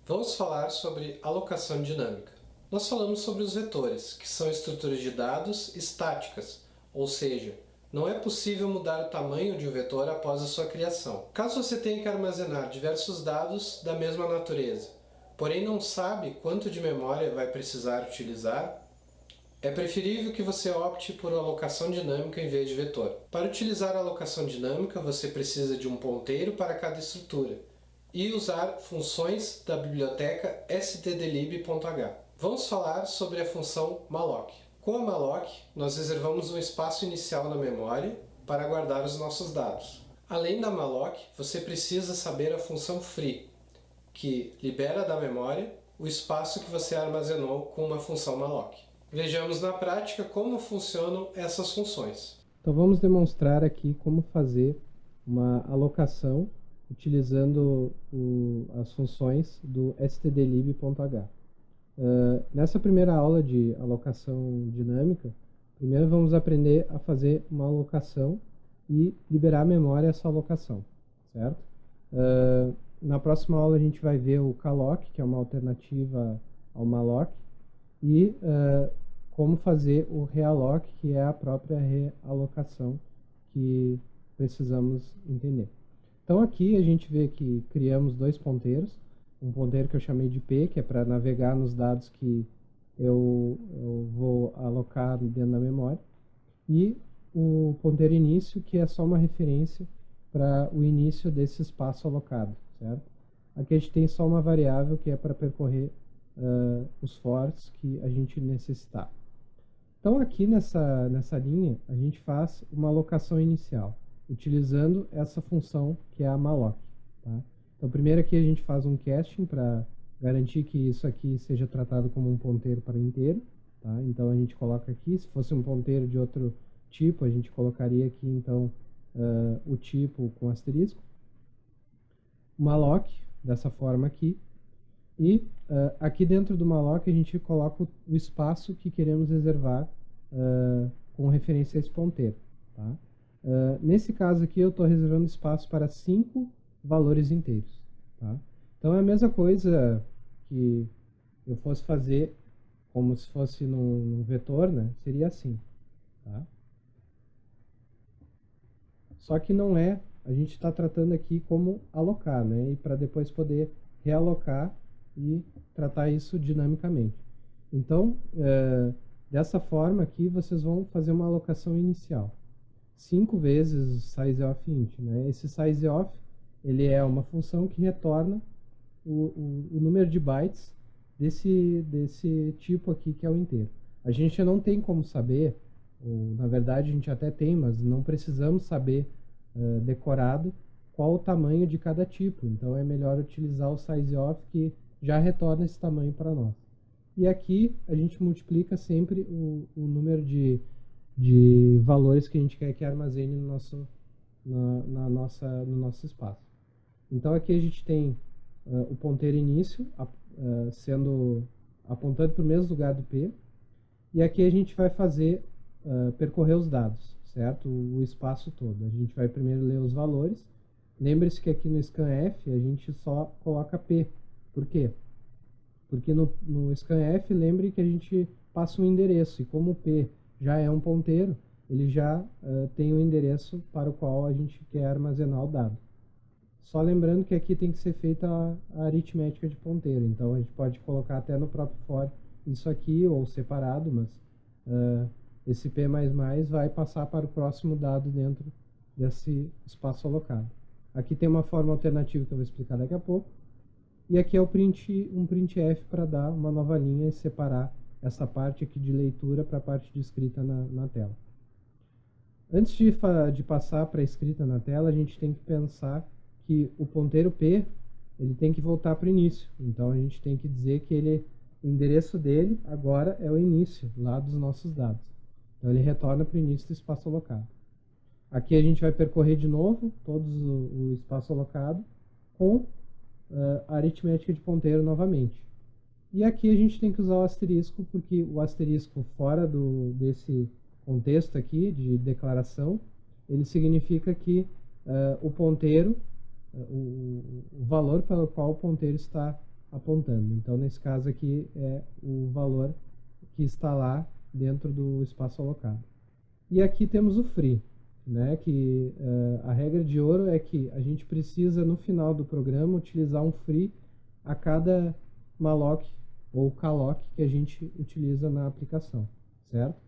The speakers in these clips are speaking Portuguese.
Vamos falar sobre alocação dinâmica. Nós falamos sobre os vetores, que são estruturas de dados estáticas, ou seja, não é possível mudar o tamanho de um vetor após a sua criação. Caso você tenha que armazenar diversos dados da mesma natureza, porém não sabe quanto de memória vai precisar utilizar, é preferível que você opte por alocação dinâmica em vez de vetor. Para utilizar a alocação dinâmica, você precisa de um ponteiro para cada estrutura e usar funções da biblioteca stdlib.h. Vamos falar sobre a função malloc. Com a malloc, nós reservamos um espaço inicial na memória para guardar os nossos dados. Além da malloc, você precisa saber a função free, que libera da memória o espaço que você armazenou com uma função malloc. Vejamos na prática como funcionam essas funções. Então vamos demonstrar aqui como fazer uma alocação utilizando as funções do stdlib.h. Nessa primeira aula de alocação dinâmica, primeiro vamos aprender a fazer uma alocação e liberar a memória essa alocação, certo? Na próxima aula a gente vai ver o calloc, que é uma alternativa ao malloc, e como fazer o realloc, que é a própria realocação que precisamos entender. Então aqui a gente vê que criamos dois ponteiros, um ponteiro que eu chamei de P, que é para navegar nos dados que eu vou alocar dentro da memória, e o ponteiro início, que é só uma referência para o início desse espaço alocado, certo? Aqui a gente tem só uma variável que é para percorrer os fors que a gente necessitar. Então aqui nessa linha a gente faz uma alocação inicial, utilizando essa função que é a malloc. Tá? Então primeiro aqui a gente faz um casting para garantir que isso aqui seja tratado como um ponteiro para inteiro. Tá? Então a gente coloca aqui, se fosse um ponteiro de outro tipo, a gente colocaria aqui então o tipo com asterisco. Malloc, dessa forma aqui. E aqui dentro do malloc a gente coloca o espaço que queremos reservar com referência a esse ponteiro. Tá? Nesse caso aqui eu estou reservando espaço para 5 valores inteiros. Tá? Então é a mesma coisa que eu fosse fazer como se fosse num vetor, né? Seria assim. Tá? Só que não é, a gente está tratando aqui como alocar, né? E para depois poder realocar e tratar isso dinamicamente. Então, dessa forma aqui, vocês vão fazer uma alocação inicial. 5 vezes sizeOf_int, né? Esse sizeOf, ele é uma função que retorna o número de bytes desse tipo aqui, que é o inteiro. A gente não tem como saber, ou na verdade a gente até tem, mas não precisamos saber decorado qual o tamanho de cada tipo. Então é melhor utilizar o sizeOf, que já retorna esse tamanho para nós. E aqui a gente multiplica sempre o número de valores que a gente quer que armazene no nosso espaço. Então aqui a gente tem o ponteiro início sendo apontando para o mesmo lugar do P, e aqui a gente vai fazer percorrer os dados, certo? O espaço todo. A gente vai primeiro ler os valores. Lembre-se que aqui no scanf a gente só coloca P. Por quê? Porque no scanf, lembre que a gente passa um endereço, e como o P já é um ponteiro, ele já tem um endereço para o qual a gente quer armazenar o dado. Só lembrando que aqui tem que ser feita a aritmética de ponteiro, então a gente pode colocar até no próprio for isso aqui, ou separado, mas esse P++ vai passar para o próximo dado dentro desse espaço alocado. Aqui tem uma forma alternativa que eu vou explicar daqui a pouco. E aqui é um printf para dar uma nova linha e separar essa parte aqui de leitura para a parte de escrita na tela. Antes de passar para a escrita na tela, a gente tem que pensar que o ponteiro P ele tem que voltar para o início. Então a gente tem que dizer que o endereço dele agora é o início lá dos nossos dados. Então ele retorna para o início do espaço alocado. Aqui a gente vai percorrer de novo todo o espaço alocado com a aritmética de ponteiro novamente. E aqui a gente tem que usar o asterisco, porque o asterisco fora desse contexto aqui de declaração, ele significa que o ponteiro, o valor pelo qual o ponteiro está apontando. Então, nesse caso aqui, é o valor que está lá dentro do espaço alocado. E aqui temos o free, né, que a regra de ouro é que a gente precisa, no final do programa, utilizar um free a cada malloc ou calloc que a gente utiliza na aplicação, certo?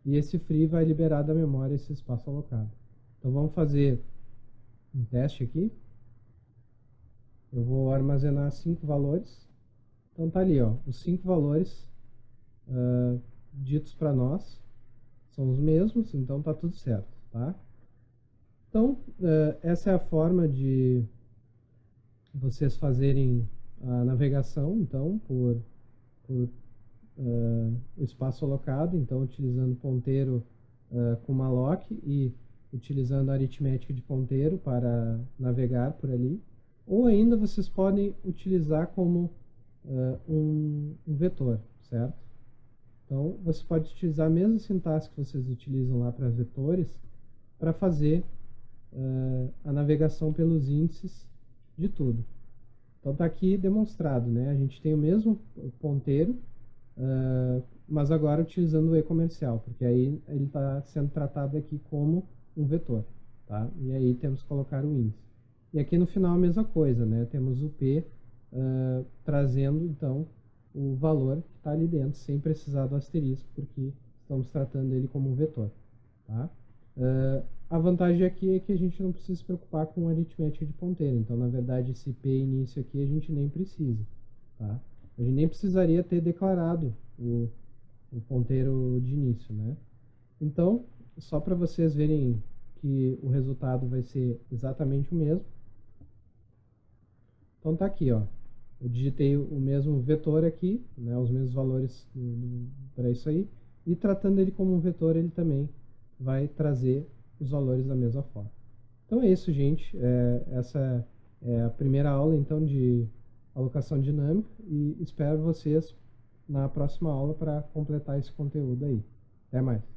E esse free vai liberar da memória esse espaço alocado. Então vamos fazer um teste aqui. Eu vou armazenar 5 valores. Então tá ali, ó, os 5 valores ditos para nós são os mesmos, então tá tudo certo, tá? Então, essa é a forma de vocês fazerem a navegação, então, por espaço alocado, então utilizando ponteiro com malloc e utilizando a aritmética de ponteiro para navegar por ali, ou ainda vocês podem utilizar como um vetor, certo? Então, você pode utilizar a mesma sintaxe que vocês utilizam lá para vetores para fazer a navegação pelos índices de tudo. Então, está aqui demonstrado, né? A gente tem o mesmo ponteiro, mas agora utilizando o e-comercial, porque aí ele está sendo tratado aqui como um vetor, tá? E aí temos que colocar o índice. E aqui no final a mesma coisa, né? Temos o P trazendo, então, o valor que está ali dentro, sem precisar do asterisco, porque estamos tratando ele como um vetor, tá? A vantagem aqui é que a gente não precisa se preocupar com aritmética de ponteiro. Então, na verdade, esse P início aqui a gente nem precisa, tá? A gente nem precisaria ter declarado o ponteiro de início, né? Então, só para vocês verem que o resultado vai ser exatamente o mesmo. Então, tá aqui, ó. Eu digitei o mesmo vetor aqui, né, os mesmos valores para isso aí, e tratando ele como um vetor, ele também vai trazer os valores da mesma forma. Então é isso, gente. Essa é a primeira aula, então, de alocação dinâmica, e espero vocês na próxima aula para completar esse conteúdo aí. Até mais.